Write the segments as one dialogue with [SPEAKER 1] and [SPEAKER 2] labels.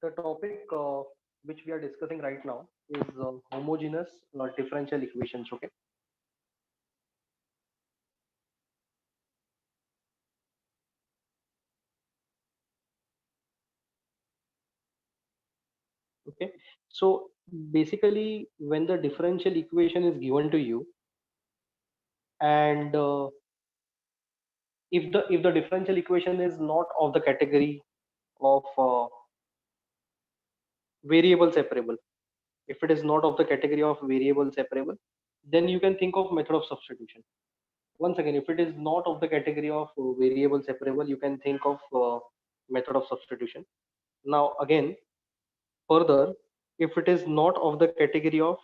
[SPEAKER 1] The topic which we are discussing right now is homogeneous differential equations. Okay. Okay. So basically, when the differential equation is given to you, and if the differential equation is not of the category of variable separable, if it is not of the category of variable separable, then you can think of method of substitution. Once again, if it is not of the category of variable separable, you can think of method of substitution. Now again, further, if it is not of the category of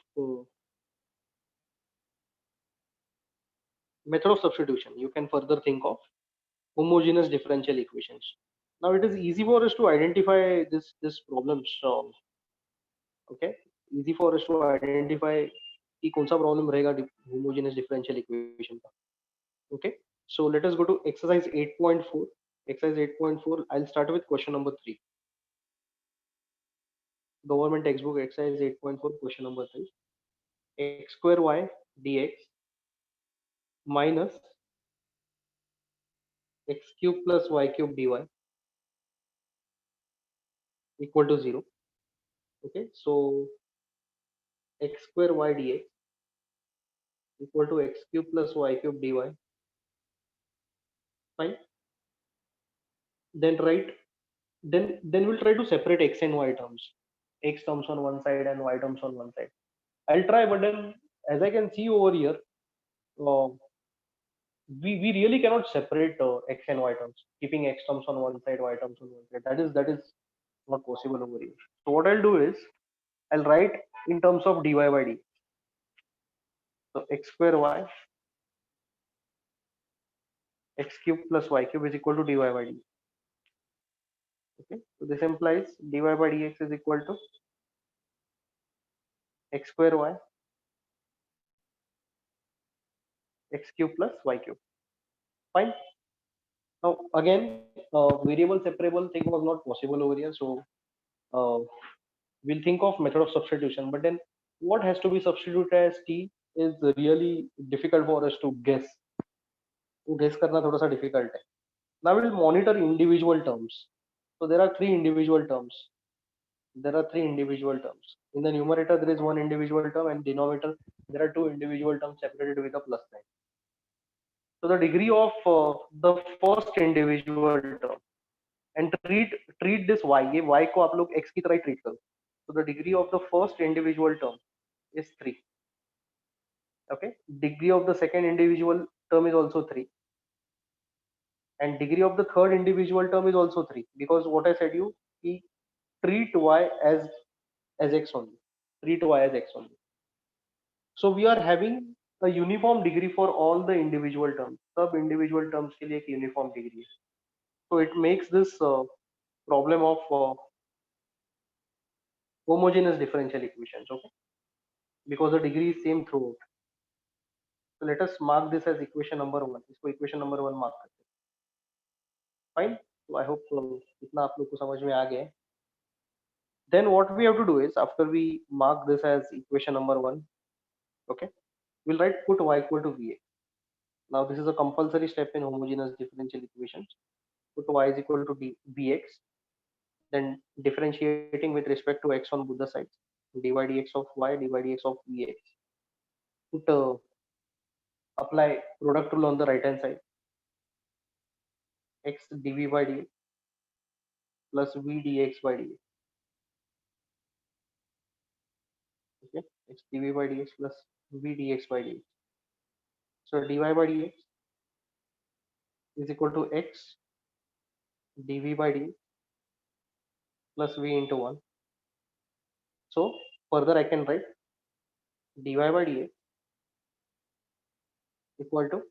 [SPEAKER 1] method of substitution, you can further think of homogeneous differential equations. Now it is easy for us to identify this problems. Okay, easy for us to identify कि कौन सा problem रहेगा homogeneous differential equation का. Okay, so let us go to exercise 8.4. Exercise 8.4. I'll start with question number 3. Government textbook exercise 8.4 question number 3. X square y dx minus x cube plus y cube dy equal to 0. Okay, so x square y dx equal to x cube plus y cube dy. Fine. Then write. Then we'll try to separate x and y terms. X terms on one side and y terms on one side. I'll try, but then as I can see over here, uh, we really cannot separate x and y terms, keeping x terms on one side, y terms on one side. That is not possible over here. So what I'll do is I'll write in terms of dy by d. So x square y x cube plus y cube is equal to dy by d. Okay, so this implies dy by dx is equal to x square y x cube plus y cube. Fine. Now again, variable separable thing was not possible over here, so uh, we'll think of method of substitution. But then what has to be substituted as t is really difficult for us to guess. To guess करना थोड़ा सा difficult है. Now we'll monitor individual terms. So there are three individual terms. There are three individual terms. In the numerator, there is one individual term, and denominator, there are two individual terms separated with a plus sign. So the degree of the first individual term, and treat this y, ये y को आप लोग x की तरह ही treat करो. So the degree of the first individual term is 3. Okay, degree of the second individual term is also 3, and degree of the third individual term is also 3, because what I said you, he treat y as x only, treat y as x only. So we are having a uniform degree for all the individual terms. सब individual terms के लिए एक uniform degree है. So it makes this problem of homogeneous differential equations. Okay, because the degree is same throughout. So let us mark this as equation number 1. इसको equation number 1 mark करते हैं. Fine. So I hope इतना आप लोग को समझ में आ गया है. Then what we have to do is, after we mark this as equation number 1, okay, we'll write put y equal to va. Now this is a compulsory step in homogeneous differential equations. Put y is equal to vx, then differentiating with respect to x on both the sides, dy dx of y, dy dx of vx. Put apply product rule on the right hand side, x dv by dx plus v dx by dx. Okay, x dv by dx plus v dx by dx. So dy by dx is equal to x dv by dx plus v into 1. So further I can write dy by dx equal to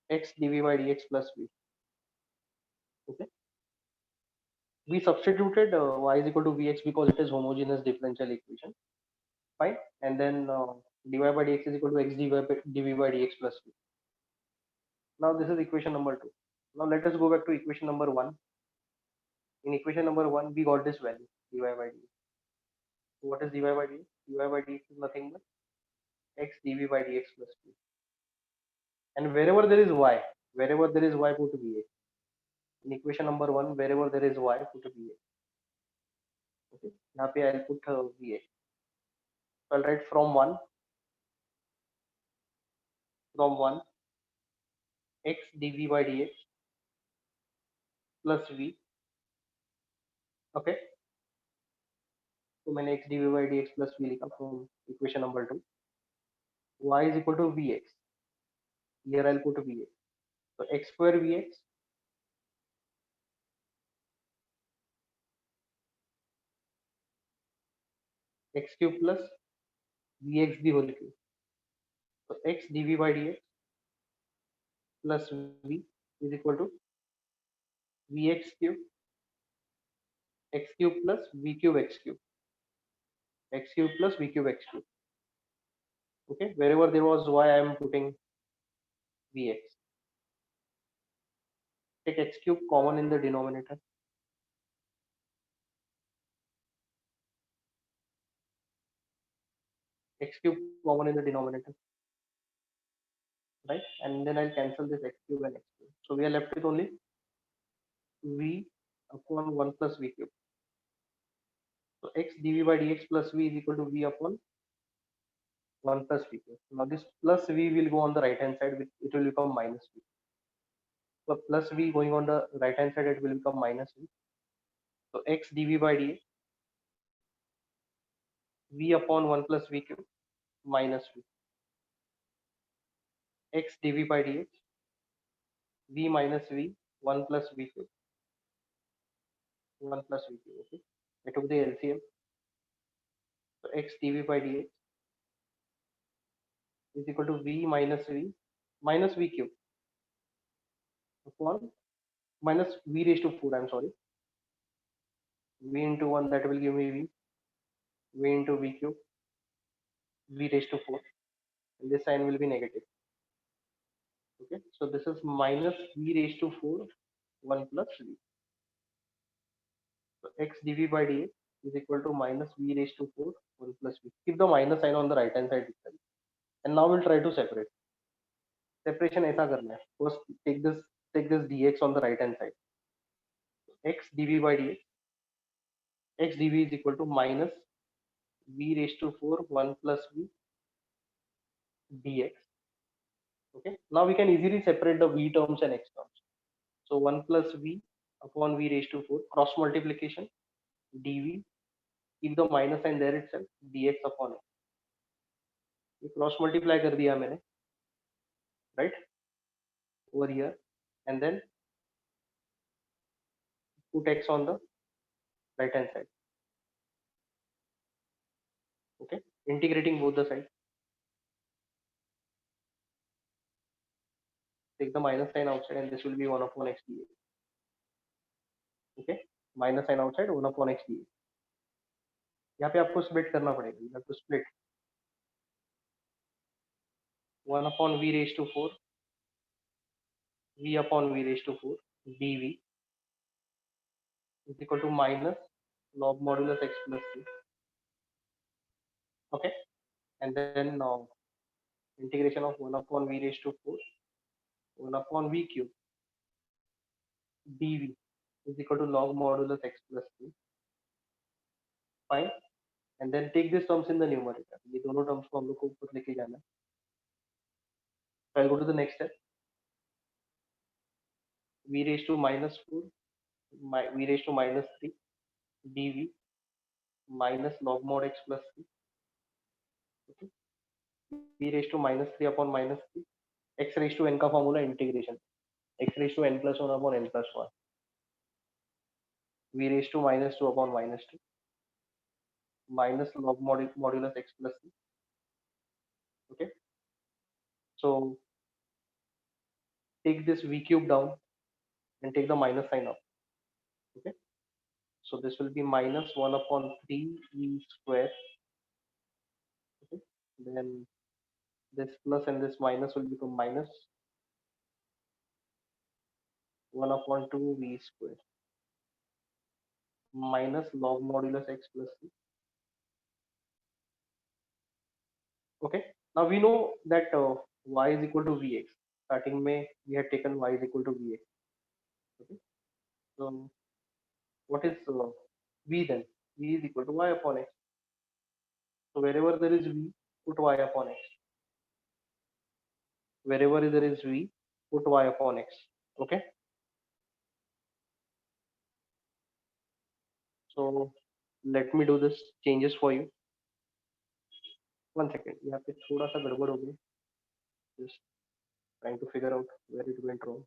[SPEAKER 1] x dv by dx plus v. Okay, we substituted y is equal to vx because it is homogeneous differential equation. Fine. And then dy by dx is equal to x dv by dx plus v. Now this is equation number 2. Now let us go back to equation number 1. In equation number 1, we got this value dy by dx. So what is dy by dx? Dy by dx is nothing but x dv by dx plus b. And wherever there is y, put va. In equation number 1, wherever there is y, put va. Okay. यहाँ पे I'll put va. So I'll write from 1 x dv by dx plus v. Okay. तो मैंने x dv by dx plus v लिखा from equation number 2. Y is equal to vx. Here I'll put va. So x square vx x cube plus vx the whole cube. So x dv by dx plus v is equal to vx cube x cube plus v cube x cube plus v cube x cube. Okay, wherever there was y, I am putting vx. Take x cube common in the denominator. X cube common in the denominator, right? And then I'll cancel this x cube and x cube. So we are left with only v upon 1 plus v cube. So x dv by dx plus v is equal to v upon 1 plus v cube. Now this plus v will go on the right hand side, it will become minus v. So plus v going on the right hand side, it will become minus v. So x dv by dx v upon 1 plus v cube minus v. X dv by dx v minus v 1 plus v cube 1 plus v cube. Okay, I took the LCM. So x dv by dx is equal to v minus v cube upon minus v raised to 4. I'm sorry, v into 1, that will give me v into v cube v raised to 4, and this sign will be negative. Okay, so this is minus v raised to 4 1 plus v. So x dv by dx is equal to minus v raised to 4 1 plus v. Keep the minus sign on the right hand side itself. And now we'll try to separate. Separation ऐसा करना है. First take this dx on the right hand side. X dv by dx, x dv is equal to minus v raised to 4 1 plus v dx. Okay, now we can easily separate the v terms and x terms. So 1 plus v upon v raised to 4, cross multiplication dv, keep the minus sign there itself, dx upon x. ये cross multiply कर दिया मैंने, right, over here, and then put x on the right hand side. Okay, integrating both the sides, take the minus sign outside, and this will be 1 upon x dx. Okay, minus sign outside, 1 upon x dx. यहाँ पे आपको split करना पड़ेगा. You have to split 1 upon v raised to 4 v upon v raised to 4 dv is equal to minus log modulus x plus c. Okay, and then now integration of 1 upon v raised to 4 1 upon v cube dv is equal to log modulus x plus c. Fine, and then take these terms in the numerator. ये दोनों terms को हम लोग को ऊपर लेके जाना है. So I'll go to the next step. V raised to minus 4 v raised to minus 3 dv minus log mod x plus c. Okay, v raised to minus 3 upon minus 3, x raised to n का formula integration, x raised to n plus 1 upon n plus 1, v raised to minus 2 upon minus 2 minus log modulus x plus c. Okay, so take this v cube down and take the minus sign up. Okay, so this will be minus 1 upon 3 v square. Okay, then this plus and this minus will become minus 1 upon 2 v square. minus log modulus x plus c. Okay. Now we know that y is equal to vx. Starting May, we had taken y is equal to vx. Okay. So what is v then? V is equal to y upon x. So wherever there is v, put y upon x. Wherever there is v, put y upon x. Okay. So let me do this changes for you. One second. यहाँ पे थोड़ा सा गड़बड़ हो गया. Just trying to figure out where it went wrong.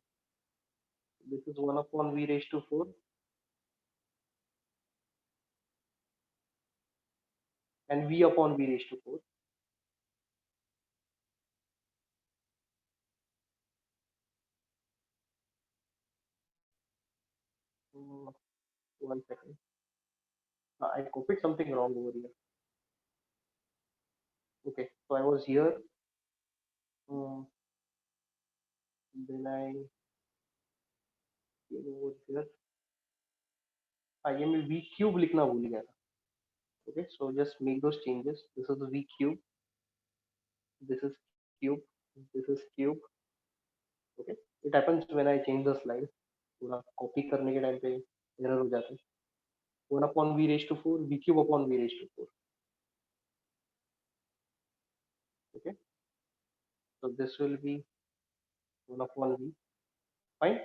[SPEAKER 1] This is 1 upon v raised to 4 and v upon v raised to 4. Mm, one second. I copied something wrong over here. Okay, so I was here. Um, then I came over here. ये मैं v cube लिखना भूल गया था. Okay, so just make those changes. This is v cube. This is cube. This is cube. Okay, it happens when I change the slide. पूरा copy करने के time पे एरर हो जाता है. 1 upon v raised to 4, v cube upon v raised to 4. Okay, so this will be 1 upon v. Fine.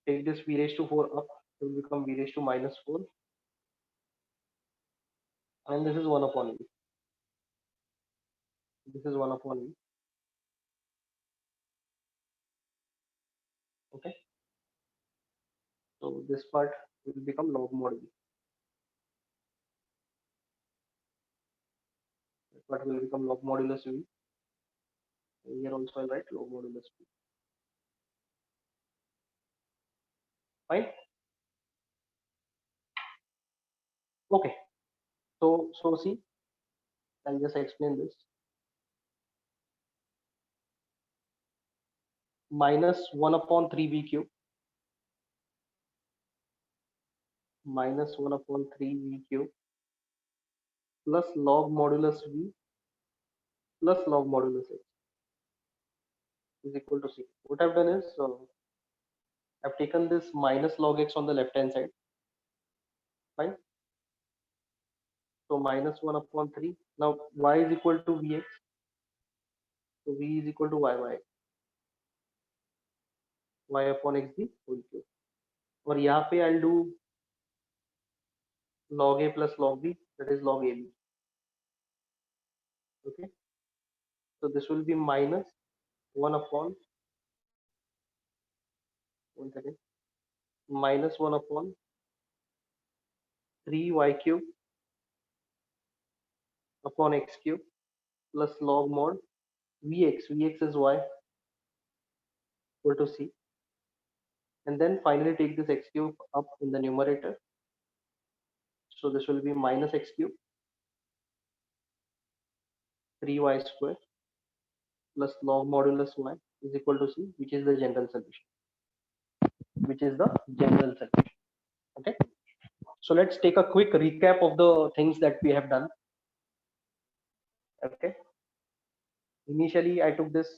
[SPEAKER 1] Take this v raised to 4 up, it will become v raised to minus 4, and this is 1 upon v. This is 1 upon v. Okay, so this part will become log mod v. This part will become log modulus v. Here also I'll write log modulus v. Fine. Okay, so see, I'll just explain this. Minus 1 upon 3v cube minus 1 upon 3v cube plus log modulus v plus log modulus x is equal to c. What I've done is I've taken this minus log x on the left hand side. Fine. So minus 1 upon 3. Now y is equal to vx. So v is equal to y upon x the whole cube. और यहाँ पे I'll do log a plus log b, that is log ab. Okay. So this will be minus 1 upon, one second, minus 1 upon 3y cube upon x cube plus log mod vx is y equal to c, and then finally take this x cube up in the numerator. So this will be minus x cube 3y square plus log modulus y is equal to c, which is the general solution. Which is the general solution. Okay. So let's take a quick recap of the things that we have done. Okay. Initially, I took this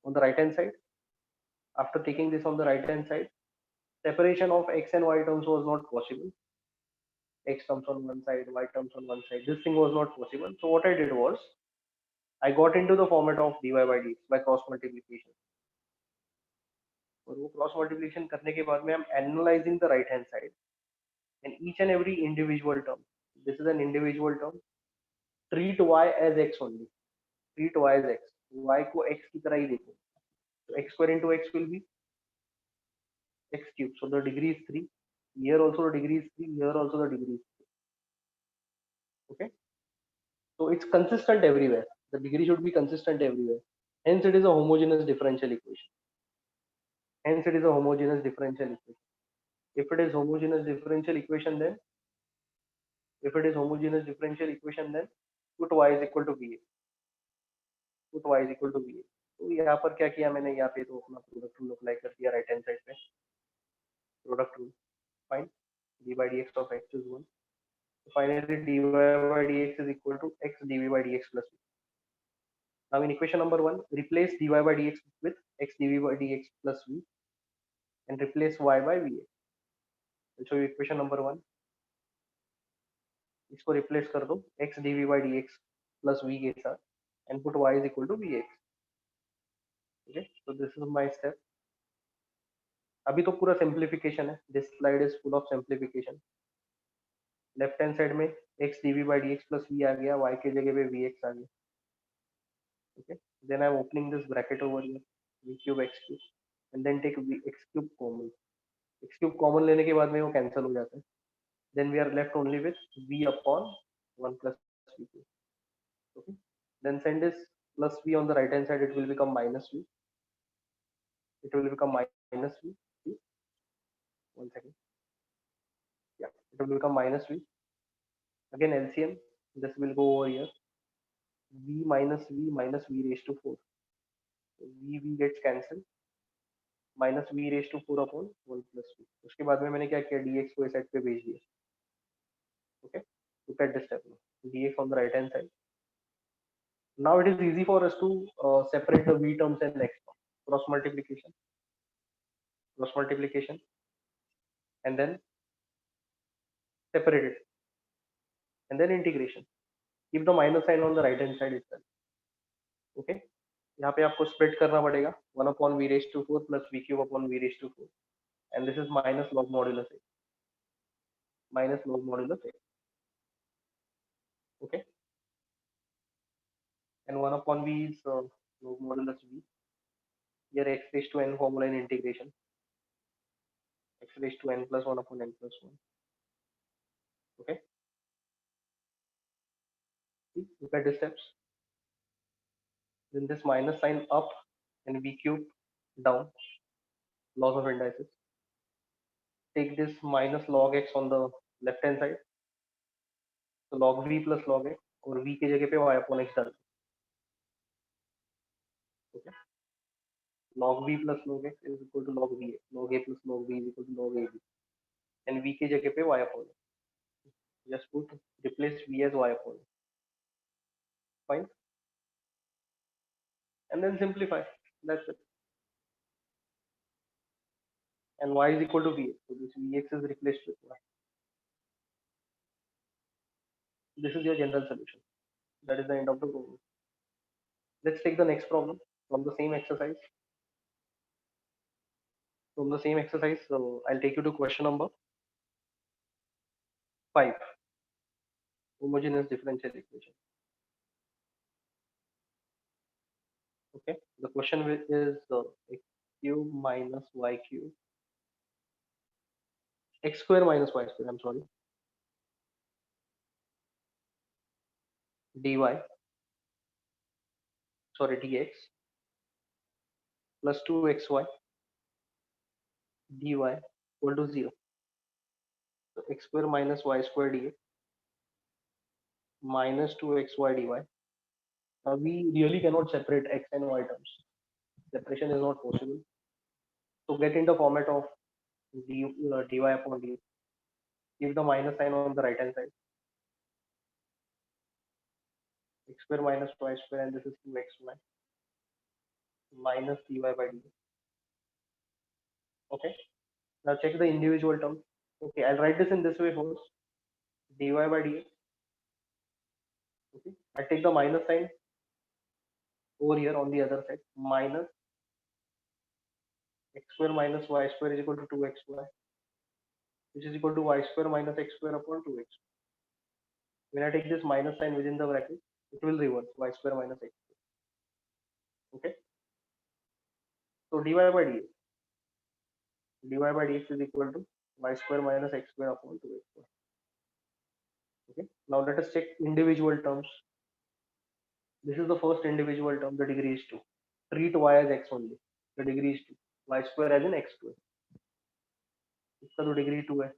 [SPEAKER 1] on the right hand side. After taking this on the right hand side, separation of x and y terms was not possible. X terms on one side, y terms on one side. This thing was not possible. So what I did was I got into the format of dy by dx by cross multiplication. और वो cross multiplication करने के बाद में I'm analyzing the right hand side and each and every individual term. This is an individual term. Treat y as x only. Treat y as x. Y को x की तरह ही देखो. So x square into x will be x cube. So the degree is 3. Here also the degree is 3. Here also the degree is 3. Okay. So it's consistent everywhere. The degree should be consistent everywhere. Hence it is a homogeneous differential equation. Hence it is a homogeneous differential equation. If it is homogeneous differential equation, then put y is equal to va. Put y is equal to va. तो यहाँ पर क्या किया मैंने, यहाँ पे तो अपना प्रोडक्ट रूल अप्लाई कर दिया राइट हैंड साइड पे. Product rule. Fine. of x is 1. So finally, dy by dx is equal to x dv by dx plus v. Now in equation number 1, replace dy by dx with x dv by dx plus v and replace y by va. I'll show you equation number 1. इसको replace कर दो x dv by dx plus v के साथ and put y is equal to vx. Okay, so this is my step. अभी तो पूरा simplification है. This slide is full of simplification. Left hand side में x dv by dx plus v आ गया, y के जगह पे vx आ गया. Okay, then I'm opening this bracket over here, v cube x cube, and then take v x cube common. x cube common लेने के बाद में वो cancel हो जाता है. Then we are left only with v upon 1 plus v cube. Okay, then send this plus v on the right hand side, it will become minus v. It will become minus v. See? 1 second. Yeah, it will become minus v. Again LCM, this will go over here. V minus v raised to 4. So v gets cancelled. Minus V raise to 4 upon 1 plus V. उसके बाद में मैंने क्या किया, dx को इस side पे भेज दिया. Okay, look at this step now. dx on the right hand side. Now it is easy for us to separate the v terms and x terms. Cross multiplication, and then separate it, and then integration. Keep the minus sign on the right hand side itself. Okay, यहाँ पे आपको split करना पड़ेगा 1 upon v raised to 4 plus v cube upon v raised to 4, and this is minus log modulus a. Minus log modulus a. Okay, and 1 upon v is log modulus v. Here x raised to n formula in integration. X raised to n plus 1 upon n plus 1. Okay, see, look at the steps. Then this minus sign up and v cube down, laws of indices. Take this minus log x on the left hand side, so log v plus log x, और v की जगह पे y upon x डाल. Okay, log v plus log x is equal to log v, log a plus log v is equal to log ab, and v की जगह पे y upon x. Just put replace v as y upon x. Fine, and then simplify. That's it. And y is equal to vx, so this vx is replaced with y. This is your general solution. That is the end of the problem. Let's take the next problem from the same exercise. So I'll take you to question number 5. Homogeneous differential equation. Okay, the question is x cube minus y cube, x square minus y square, I'm sorry, dy, sorry, dx plus 2xy dy equal to 0. So x square minus y square dx minus 2xy dy. Now we really cannot separate x and y terms. Separation is not possible. So get in the format of dy upon dx. Give the minus sign on the right hand side. X square minus y square, and this is 2xy minus dy by dx. Okay, now check the individual terms. Okay, I'll write this in this way first. Dy by dx. Okay, I take the minus sign over here on the other side. Minus x square minus y square is equal to 2xy, which is equal to y square minus x square upon 2x. When I take this minus sign within the bracket, it will reverse y square minus x square. Okay, so dy by dx is equal to y square minus x square upon 2x square. Okay, now let us check individual terms. This is the first individual term, the degree is 2. Treat y as x only, the degree is 2. Y square as in x square. इसका तो degree 2 है,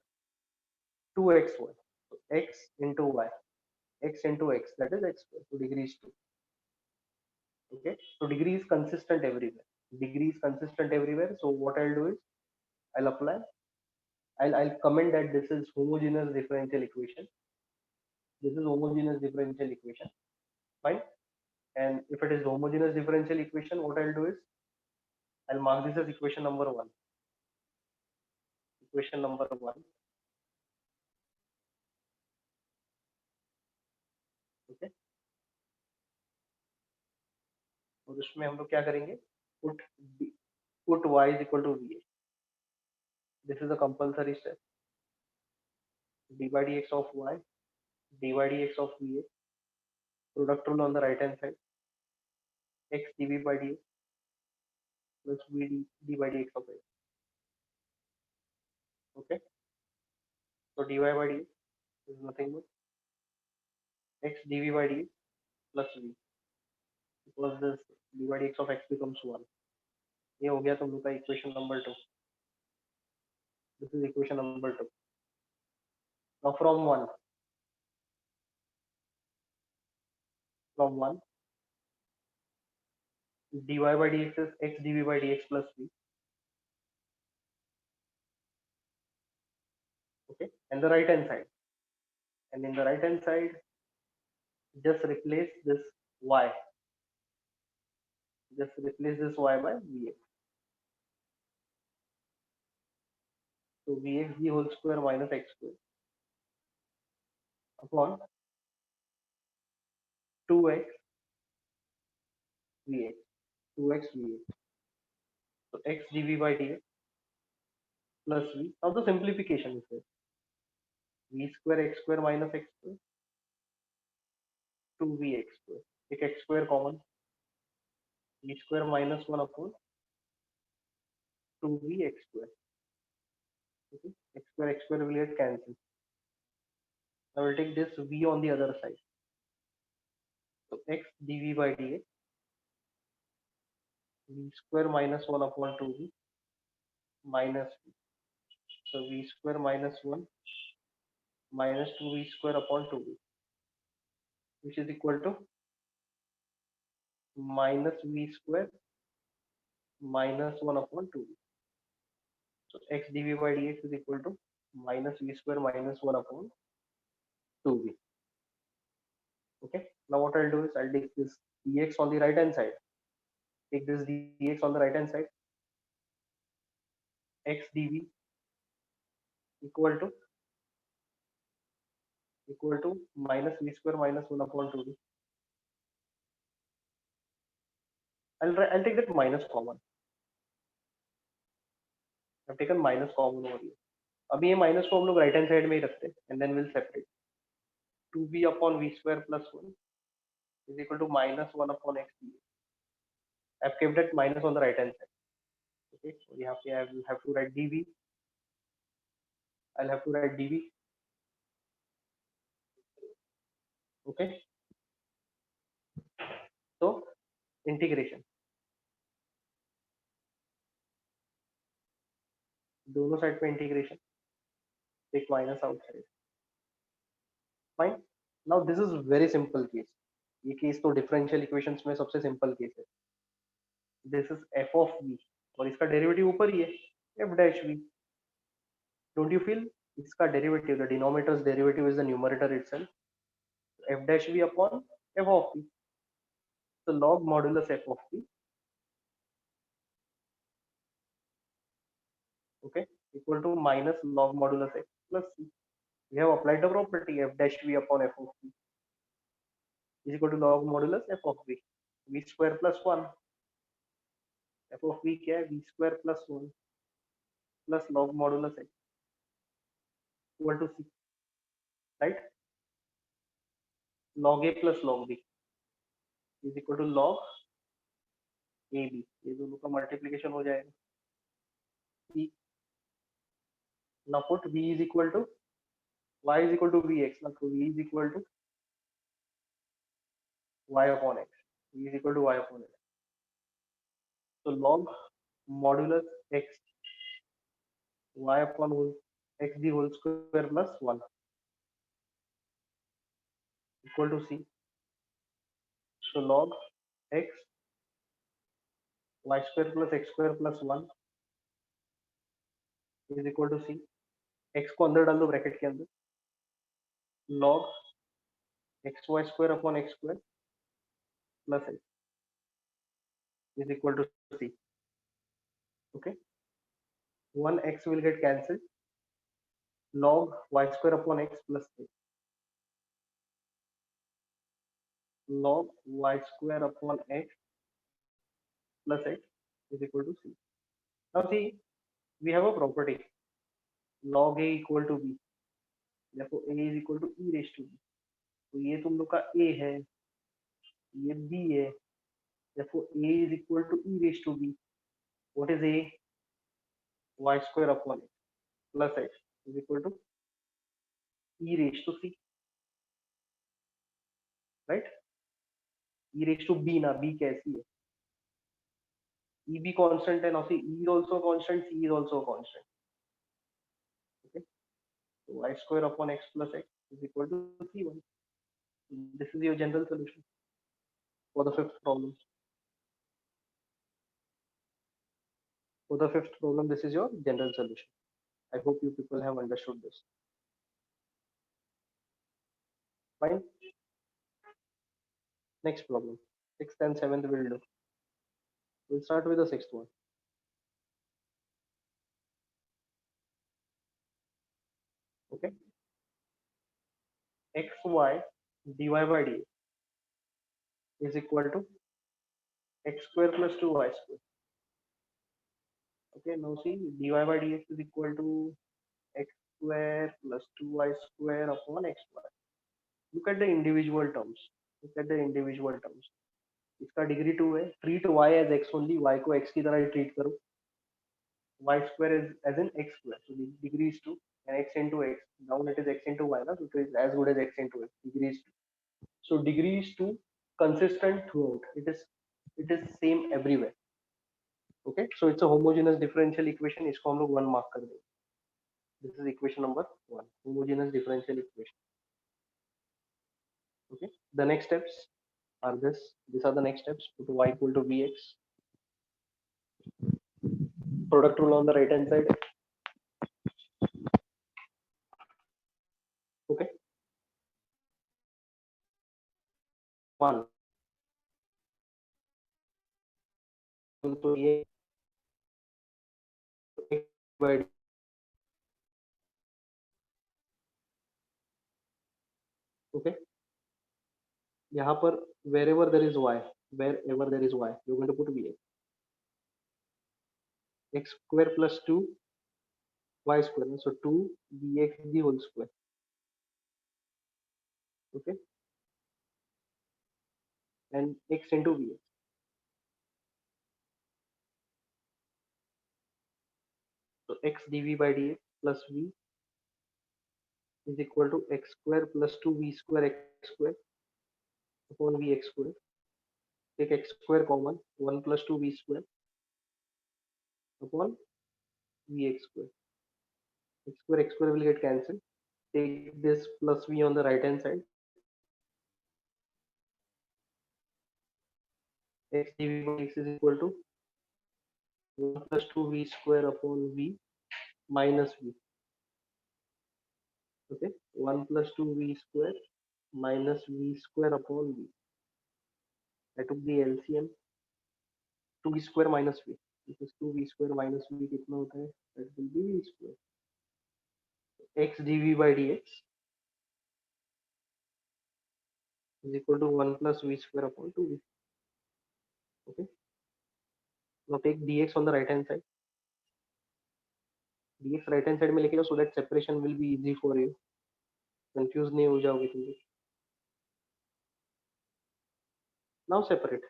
[SPEAKER 1] 2xy. So x into y, x into x, that is x square. So degree is 2. Okay, so degree is consistent everywhere. Degree is consistent everywhere. So what I'll do is I'll apply I'll comment that this is homogeneous differential equation. This is homogeneous differential equation. Fine. And if it is homogeneous differential equation, what I'll do is I'll mark this as equation number one. Equation number one. Okay. और उसमें हम लोग क्या करेंगे? Put put y is equal to va. This is a compulsory step. dy dx of y, dy dx of va, product rule on the right hand side, x dv by dx plus v d by dx of x. Okay. So dy by dx is nothing but x dv by dx plus v, because this dy by dx of x becomes 1. ये हो गया तुम लोग का equation number 2. This is equation number 2. Now from 1 dy by dx is x dv by dx plus v. Okay. And the right hand side, and in the right hand side just replace this y, just replace this y by vx. So vx the whole square minus x square upon 2x vx, 2x vx. So x dv by dx plus v. Now the simplification is this: v square x square minus x square, 2vx square. Take x square common, v square minus 1 upon 2vx square. Okay. X square will get cancelled. Now we'll take this v on the other side. So x dv by dx, v square minus 1 upon 2v minus v. So v square minus 1 minus 2v square upon 2v, which is equal to minus v square minus 1 upon 2v. So x dv by dx is equal to minus v square minus 1 upon 2v. Okay. Now what I'll do is I'll take this dx on the right hand side. Take this dx on the right hand side. X dv equal to minus v square minus 1 upon 2v. I'll take that minus common. I've taken minus common over here. अभी ये minus को हम लोग right hand side में ही रखते हैं, and then will separate. 2v upon v square plus 1 is equal to minus 1 upon x dv. I've kept that minus on the right hand side. Okay, so I will have to write dv. I'll have to write dv. Okay, so integration, दोनों side पे integration, take minus outside. Fine. Now this is very simple case. ये case तो differential equations में सबसे simple case है. This is f of v और इसका derivative ऊपर ही है, f dash v. Don't you feel इसका derivative, the denominator's derivative is the numerator itself, f dash v upon f of v. So log modulus f of v, okay, equal to minus log modulus x plus c. We have applied the property f dash v upon f of v is equal to log modulus f of v. V square plus 1, f of v क्या है, v square plus 1 plus log modulus x equal to c, right? Log a plus log b is equal to log ab. ये दोनों का multiplication हो जाएगा. e. Now put v is equal to y is equal to vx. Now v is equal to y upon x. V is equal to y upon x. So log modulus x y upon x the whole square plus 1 equal to c. So log x y square plus x square plus 1 is equal to c. x को अंदर डाल दो bracket के अंदर, log x y square upon x square plus x is equal to c. Okay, one x will get cancelled, log y square upon x plus a, log y square upon x plus x is equal to c. Now see, we have a property log a equal to b, therefore a is equal to e raised to b. तो ये तुम लोग का a है, ये b है, therefore a is equal to e raised to b. What is a? Y square upon x plus x is equal to e raised to c, right? E raised to b ना, b कैसी है? E be constant and also E is also constant, C is also constant. Okay, so y square upon x plus x is equal to C1. This is your general solution for the fifth problem. For the fifth problem, this is your general solution. I hope you people have understood this. Fine. Next problem. Sixth and seventh will do. We'll start with the sixth one. Okay. xy dy by dx is equal to x square plus 2y square. Okay. Now see, dy by dx is equal to x square plus 2y square upon xy. Look at the individual terms. Look at the individual terms. इसका degree 2 है. Treat y as x only. Y को x की तरह ही treat करो. Y square is as in x square. So the degree is 2 and x into x. Down it is x into y. Na? So it is as good as x into x. Degree is 2. So degree is 2 consistent throughout. It is same everywhere. Okay. So it's a homogeneous differential equation. इसको हम लोग 1 mark कर देंगे. This is equation number 1. Homogeneous differential equation. Okay. The next steps are this. These are the next steps. Put y equal to vx. Product rule on the right hand side. Okay. 1. तो ये by okay. यहाँ पर wherever there is y, wherever there is y, you're going to put vx. X square plus 2 y square. So 2 dx the whole square. Okay. And x into vx. So x dv by dx plus v is equal to x square plus 2 v square x square upon vx square. Take x square common, 1 plus 2 v square upon vx square. X square will get cancelled. Take this plus v on the right hand side. X dv by x is equal to 1 plus 2 v square upon v minus v. Okay, 1 plus 2 v square minus v square upon v. I took the LCM. 2v square minus v. This is 2v square minus v कितना होता है? That will be v square. X dv by dx is equal to 1 plus v square upon 2v. Okay. Now take dx on the right hand side. dx right hand side में लेके जाओ so that separation will be easy for you. Confused नहीं हो जाओगे तुम. Now separate.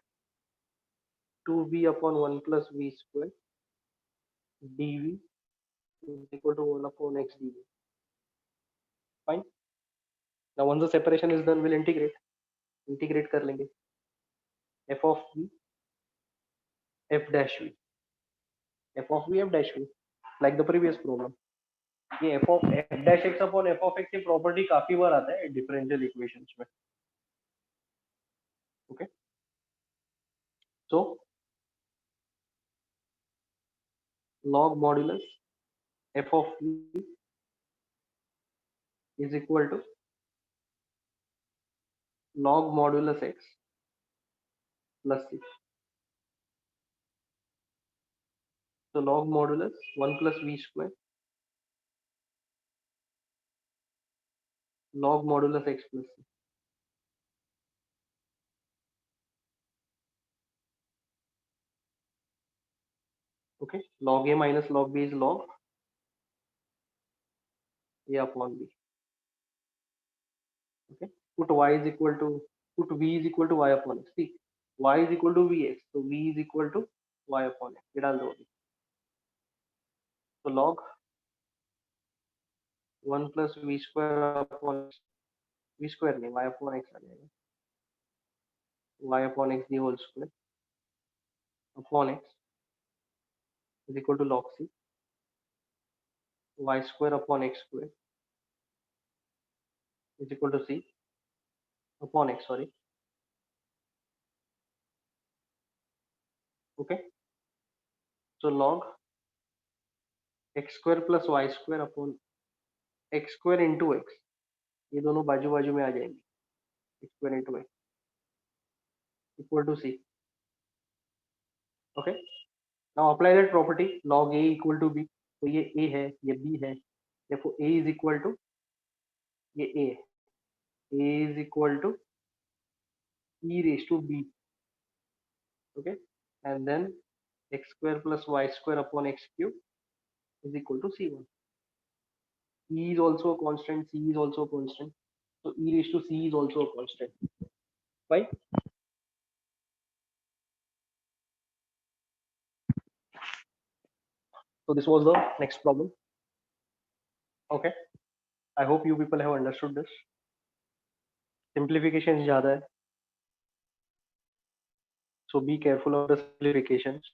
[SPEAKER 1] 2v upon 1 plus v square dv is equal to 1 upon x dv. Fine. Now once the separation is done, we'll integrate. Integrate कर लेंगे. F of v, f dash v. F of v, f dash v. Like the previous problem. ये f of f dash x upon f of x की property काफी बार आता है differential equations में. Okay. So log modulus f of v is equal to log modulus x plus c. So log modulus 1 plus v square log modulus x plus c. Okay, log a minus log b is log a upon b. Okay, put y is equal to put v is equal to y upon x. See, y is equal to vx, so v is equal to y upon x. ये डाल दो अभी. So log 1 plus v square upon x. V square नहीं, y upon x आ जाएगा. Y upon x the whole square upon x is equal to log c. Y square upon x square is equal to c upon x. Sorry. Okay. So log x square plus y square upon x square into x. ये दोनों बाजू बाजू में आ जाएंगे. X square into x equal to c. Okay. Now apply that property. Log a equal to b. तो ये a है, ये b है. Therefore a is equal to ये a है. A is equal to e raised to b. Okay. And then x square plus y square upon x cube is equal to c1. E is also a constant. C is also a constant. So e raised to c is also a constant. Fine. So this was the next problem. Okay. I hope you people have understood this. Simplification ज़्यादा है. So be careful of the simplifications.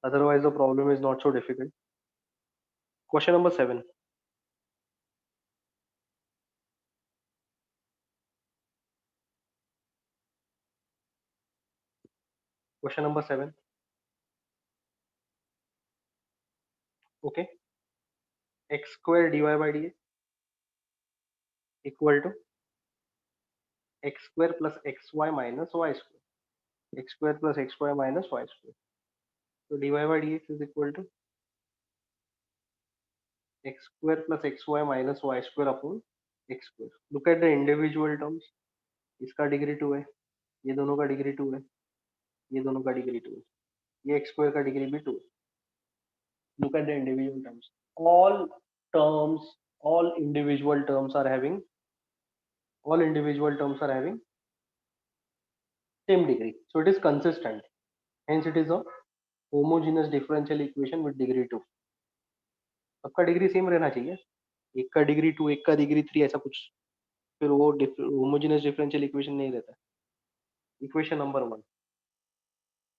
[SPEAKER 1] Otherwise, the problem is not so difficult. Question number 7. Question number 7. Okay. X square dy by dx equal to x square plus xy minus y square. X square plus xy minus y square. So dy by dx is equal to x square plus xy minus y square upon x square. Look at the individual terms. इसका degree 2 है, ये दोनों का degree 2 है, ये दोनों का degree 2 है, ये x square का डिग्री भी 2 है. Look at the individual terms. Terms, all individual terms are having all individual terms are having same degree. So it is consistent. Hence it is a homogeneous differential equation with degree 2. सबका degree same रहना चाहिए. एक का degree 2, एक का degree 3, ऐसा कुछ. फिर वो होमोजेनियस डिफरेंशियल इक्वेशन नहीं रहता. Equation number 1.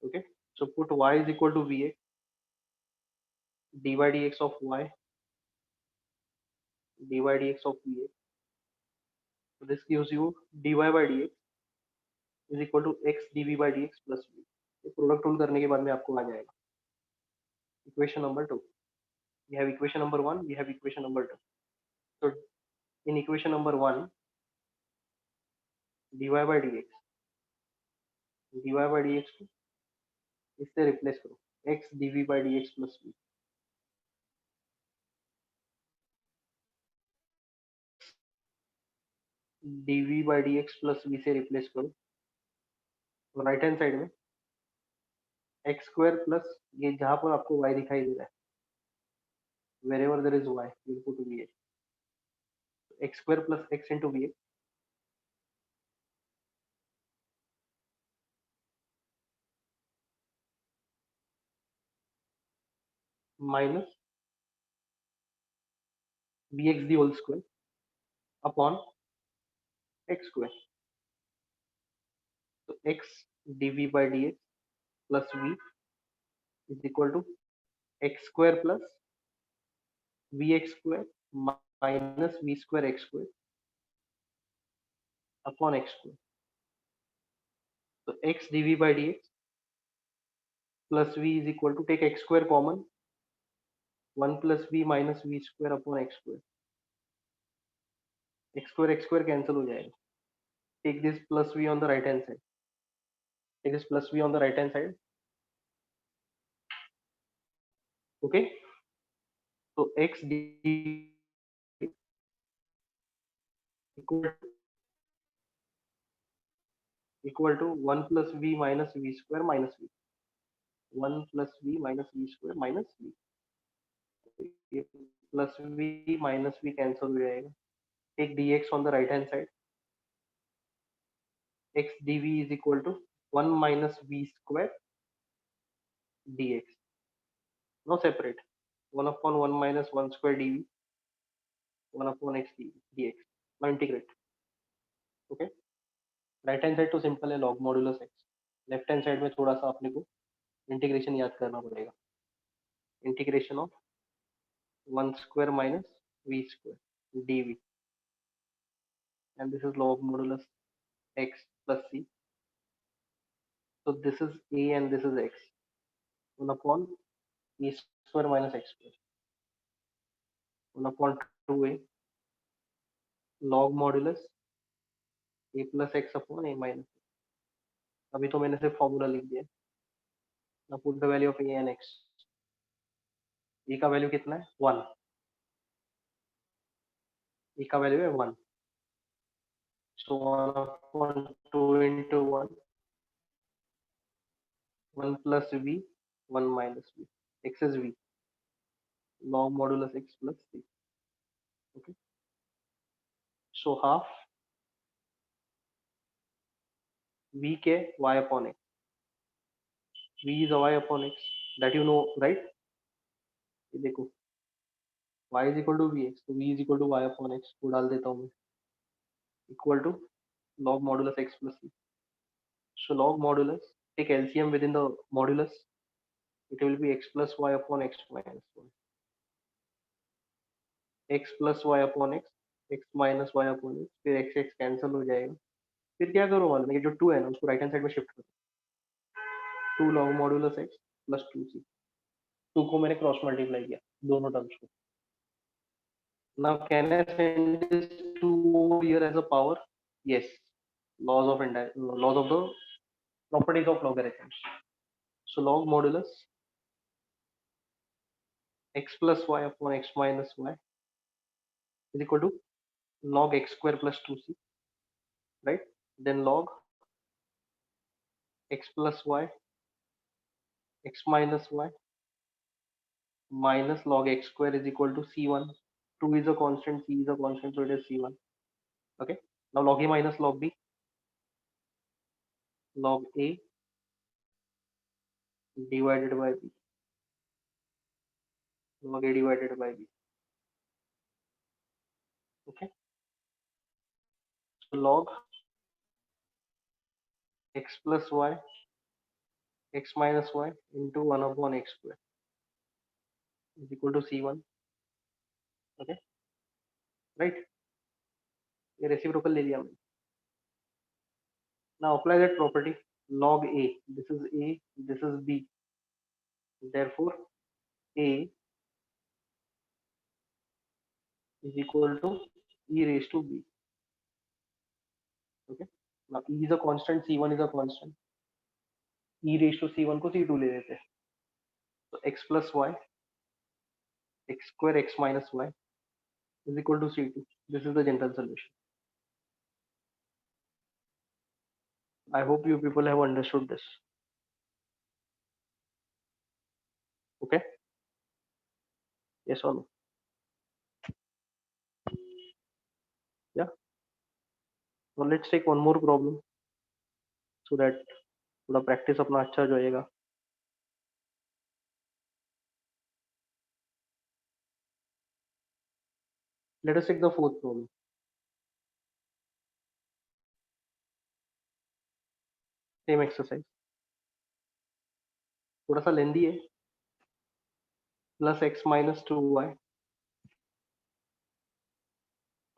[SPEAKER 1] Okay. So put y is equal to va dy dx of y dy dx of va. So this gives you dy by dx is equal to x dv by dx plus v. ये product rule करने के बाद में आपको आ जाएगा. Equation number 2. We have equation number 1, we have equation number 2. So in equation number 1, dy by dx को इससे replace करो, x dv by dx plus v. dv by dx plus v से रिप्लेस करो. तो राइट हैंड साइड में x square plus ये जहां पर आपको y दिखाई दे रहा है, wherever there is y you put va. x square plus x into va minus vx the whole square upon x square. So x dv by dx plus v is equal to x square plus vx square minus v square x square upon x square. So x dv by dx plus v is equal to, take x square common, 1 plus v minus v square upon x square. x square cancel हो जाएगा. Take this plus v on the right hand side. Take this plus v on the right hand side. Okay. So x dv equal equal to 1 plus v minus v square minus v. 1 plus v minus v square minus v. ये plus v minus v cancel हो जाएगा. Take dx on the right hand side. X dv is equal to 1 minus v square dx. Now separate. 1 upon 1 minus 1 square dv. 1 upon x dx. Now integrate. Okay. Right hand side तो simple है, log modulus x. Left hand side में थोड़ा सा अपने को integration याद करना पड़ेगा. Integration of 1 square minus v square dv, and this is log modulus x plus c. So this is a and this is x. 1 upon e square minus x square. 1 upon 2a log modulus a plus x upon a minus. अभी तो मैंने सिर्फ formula लिख दिया. Now put the value of a and x. e का value कितना है? 1. e का वैल्यू है 1. So 1 upon 2 into 1, 1 plus v, 1 minus v. X is v. Log modulus x plus c. Okay. So half v k y upon x. V is a y upon x. That you know, right? ये देखो, y is equal to vx. तो v is equal to y upon x को डाल देता हूँ मैं. Equal to log modulus x plus c. So log modulus, take LCM within the modulus. It will be x plus y upon x minus 1. x plus y upon x, x minus y upon x, फिर x x cancel हो जाएगा. फिर क्या करो मालूम है, ये जो 2 है ना उसको राइट हैंड साइड में शिफ्ट करो. 2 log modulus x plus 2c. 2 को मैंने क्रॉस मल्टीप्लाई किया दोनों टर्म्स को. Now can I send this 2 over here as a power? Yes. Laws of laws of the properties of logarithms. So log modulus x plus y upon x minus y is equal to log x square plus 2c, right? Then log x plus y, x minus y minus log x square is equal to c1. 2 is a constant, c is a constant, so it is c1. Okay. Now log a minus log b, log a divided by b, log a divided by b. Okay. So log x plus y, x minus y into 1 upon x square is equal to c1. Okay. Right. ये reciprocal ले लिया मैंने. Now apply that property. Log a, this is a, this is b. Therefore a is equal to e raised to b. Okay. Now e is a constant, c1 is a constant. E raised to c1 को c2 ले लेते हैं. So x plus y, x square x minus y is equal to c2. This is the general solution. I hope you people have understood this. Okay. Yes or no? Yeah. Now let's take one more problem so that थोड़ा practice अपना अच्छा हो जाएगा. Let us take the fourth problem. Same exercise. थोड़ा सा लेंदी है. Plus x minus 2y,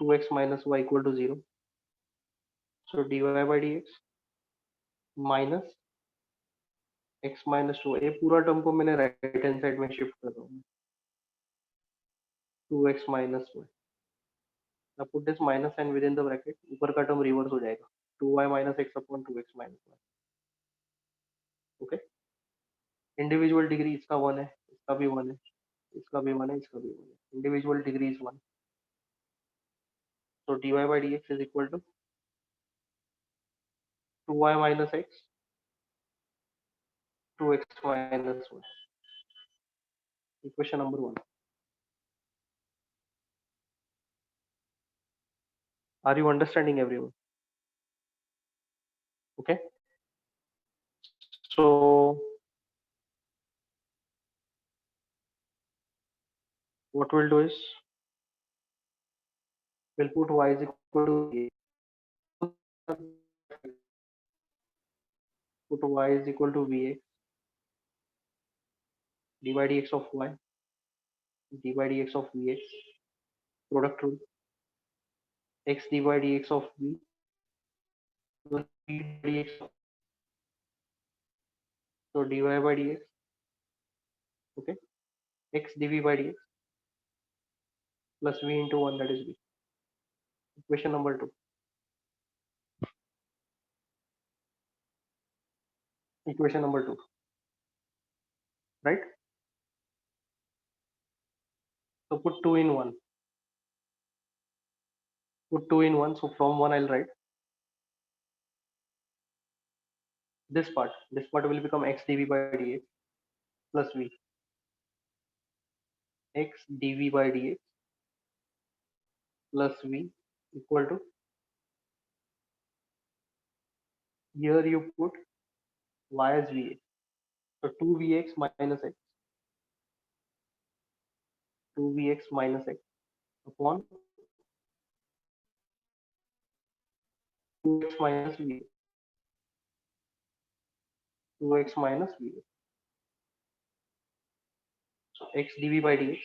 [SPEAKER 1] 2x minus y equal to 0. So dy by dx minus x minus 2. ये पूरा टर्म को मैंने राइट हैंड साइड में शिफ्ट कर रहा हूँ. 2x minus y. Now put this minus sign within the bracket. ऊपर का term reverse हो जाएगा. 2y minus x upon 2x minus y. Okay. Individual degree इसका 1 है, इसका भी 1 है, इसका भी 1 है, इसका भी 1 है. Individual degree is 1. So dy by dx is equal to 2y minus x, 2x minus 1. Equation number 1. Are you understanding, everyone? Okay. So what we'll do is we'll put y is equal to put y is equal to vx dy dx of y dy dx of vx, product rule, x dy dx of v plus v dx of, so dy by dx, okay, x dv by dx plus v into 1, that is v. Equation number 2. Equation number 2, right? So put 2 in 1. Put 2 in 1. So from 1 I'll write this part. This part will become x dv by dx plus v. X dv by dx plus v equal to, here you put y as va. So 2vx minus x, 2vx minus x upon 2x minus va, 2x minus va. So x dv by dx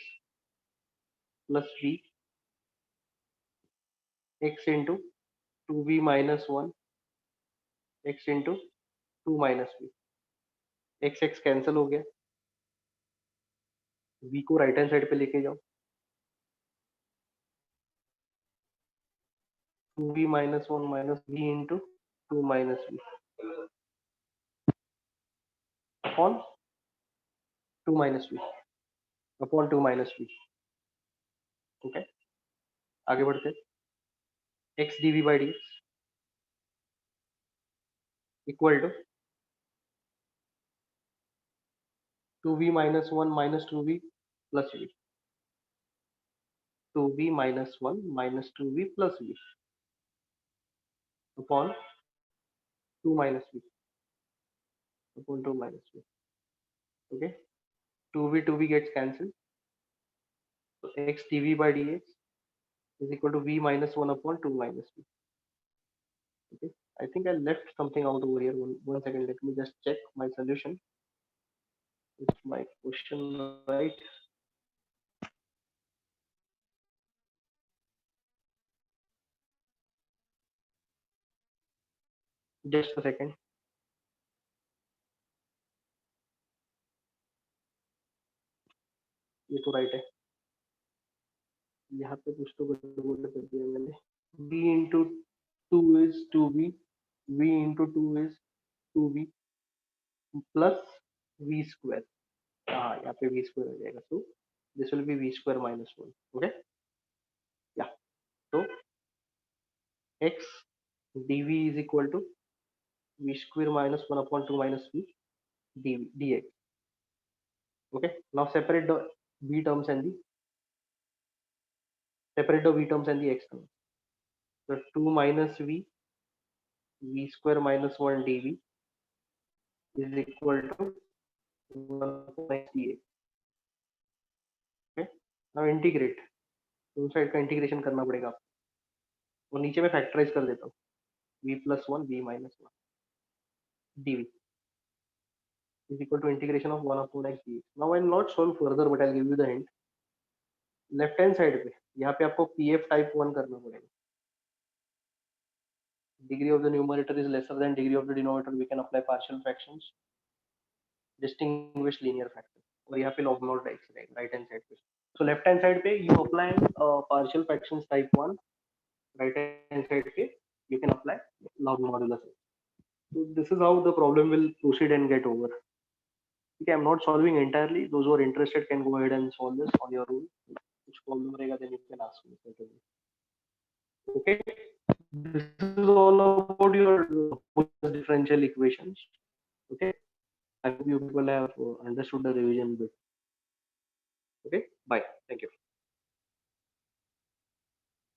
[SPEAKER 1] plus v, x into 2v minus 1, x into 2 minus v. x x cancel हो गया, v को right hand side पे लेके जाओ, 2v minus 1 minus v into 2 minus v upon 2 minus v upon 2 minus v. Okay, आगे बढ़ते, x dv by dx equal to 2v minus 1 minus 2v plus v, 2v minus 1 minus 2v plus v upon 2 minus v upon 2 minus v. Okay, 2v gets cancelled. So x dv by dx is equal to v minus 1 upon 2 minus v. Okay, I think I left something out over here. One second, let me just check my solution. Is my question right? Just a second. ये तो right है, यहाँ पे कुछ तो गड़बड़ कर दिया मैंने. v into 2 is 2v, v into 2 is 2v plus v square. हाँ, यहाँ पे v square हो जाएगा. So this will be v square minus 1. Okay, yeah. So x dv is equal to v square minus 1 upon 2 minus v dx. Okay, now separate the v terms and the x terms. So 2 minus v square minus 1 dv is equal to 1 upon x dx. Okay, now integrate. दोनों side का integration करना पड़ेगा आपको, और नीचे में factorise कर देता हूँ, v plus 1 v minus 1 dv is equal to integration of 1 upon x dx. Now I will not solve further, but I'll give you the hint. Left hand side पे यहाँ पे आपको pf टाइप 1 करना पड़ेगा. Degree of the numerator is lesser than degree of the denominator, we can apply partial fractions, distinguish linear factor, और यहाँ पे log mod x रहेगा राइट हैंड साइड पे. So left hand side पे you apply partial fractions type 1 right hand side case, you can apply log modulus. So this is how the problem will proceed and get over. Okay, I'm not solving entirely. Those who are interested can go ahead and solve this on your own. कुछ problem रहेगा then you can ask me certainly. Okay, this is all about your homogeneous differential equations. Okay, I hope you people have understood the revision bit. Okay, bye. Thank you.